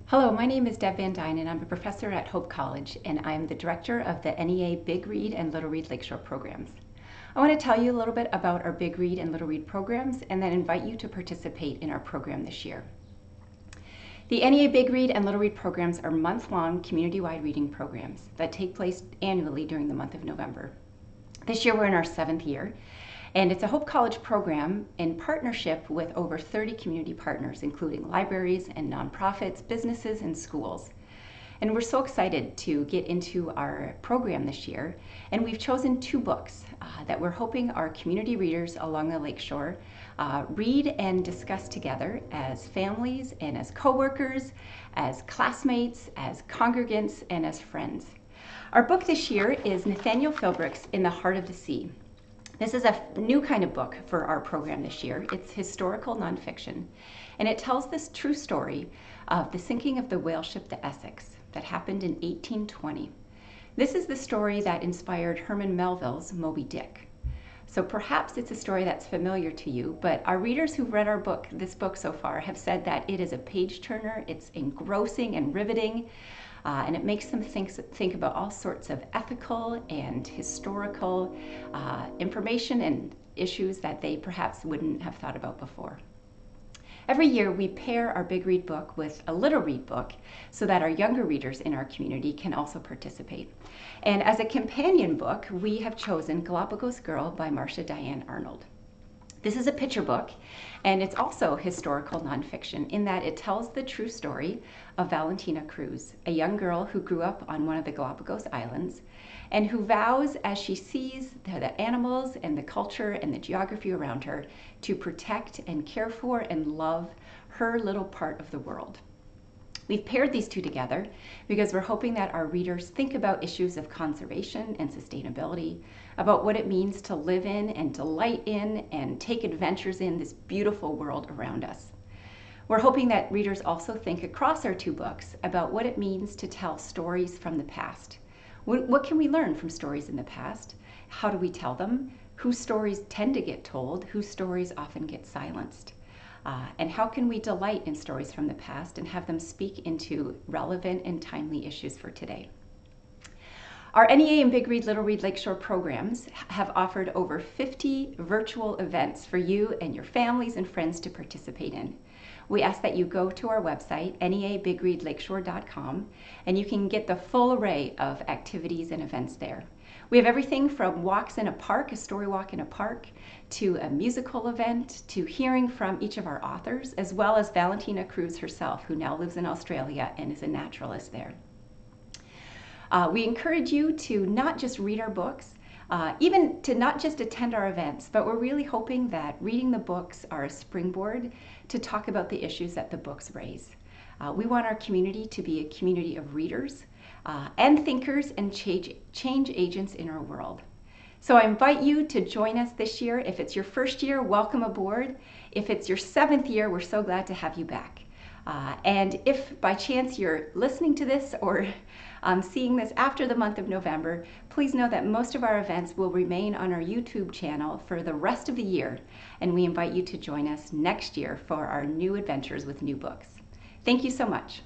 Hello, my name is Deb VanDuinen and I'm a professor at Hope College and I'm the director of the NEA Big Read and Little Read Lakeshore programs. I want to tell you a little bit about our Big Read and Little Read programs and then invite you to participate in our program this year. The NEA Big Read and Little Read programs are month-long community-wide reading programs that take place annually during the month of November. This year we're in our 7th year, and it's a Hope College program in partnership with over 30 community partners, including libraries and nonprofits, businesses, and schools. And we're so excited to get into our program this year, and we've chosen 2 books that we're hoping our community readers along the Lakeshore read and discuss together as families and as co-workers, as classmates, as congregants, and as friends. Our book this year is Nathaniel Philbrick's In the Heart of the Sea. This is a new kind of book for our program this year. It's historical nonfiction, and it tells this true story of the sinking of the whale ship the Essex that happened in 1820. This is the story that inspired Herman Melville's Moby Dick. So perhaps it's a story that's familiar to you, but our readers who've read this book so far have said that it is a page turner, it's engrossing and riveting, and it makes them think about all sorts of ethical and historical information and issues that they perhaps wouldn't have thought about before. Every year we pair our Big Read book with a Little Read book so that our younger readers in our community can also participate. And as a companion book, we have chosen Galapagos Girl by Marsha Diane Arnold. This is a picture book, and it's also historical nonfiction in that it tells the true story of Valentina Cruz, a young girl who grew up on one of the Galapagos Islands and who vows, as she sees the animals and the culture and the geography around her, to protect and care for and love her little part of the world. We've paired these 2 together because we're hoping that our readers think about issues of conservation and sustainability, about what it means to live in and delight in and take adventures in this beautiful world around us. We're hoping that readers also think across our 2 books about what it means to tell stories from the past. What can we learn from stories in the past? How do we tell them? Whose stories tend to get told? Whose stories often get silenced? And how can we delight in stories from the past and have them speak into relevant and timely issues for today? Our NEA and Big Read, Little Read Lakeshore programs have offered over 50 virtual events for you and your families and friends to participate in. We ask that you go to our website, neabigreadlakeshore.com, and you can get the full array of activities and events there. We have everything from walks in a park, a story walk in a park, to a musical event, to hearing from each of our authors, as well as Valentina Cruz herself, who now lives in Australia and is a naturalist there. We encourage you to not just read our books, even to not just attend our events, but we're really hoping that reading the books are a springboard to talk about the issues that the books raise. We want our community to be a community of readers and thinkers and change agents in our world. So I invite you to join us this year. If it's your first year, welcome aboard. If it's your 7th year, we're so glad to have you back. And if by chance you're listening to this or seeing this after the month of November, please know that most of our events will remain on our YouTube channel for the rest of the year, and we invite you to join us next year for our new adventures with new books. Thank you so much.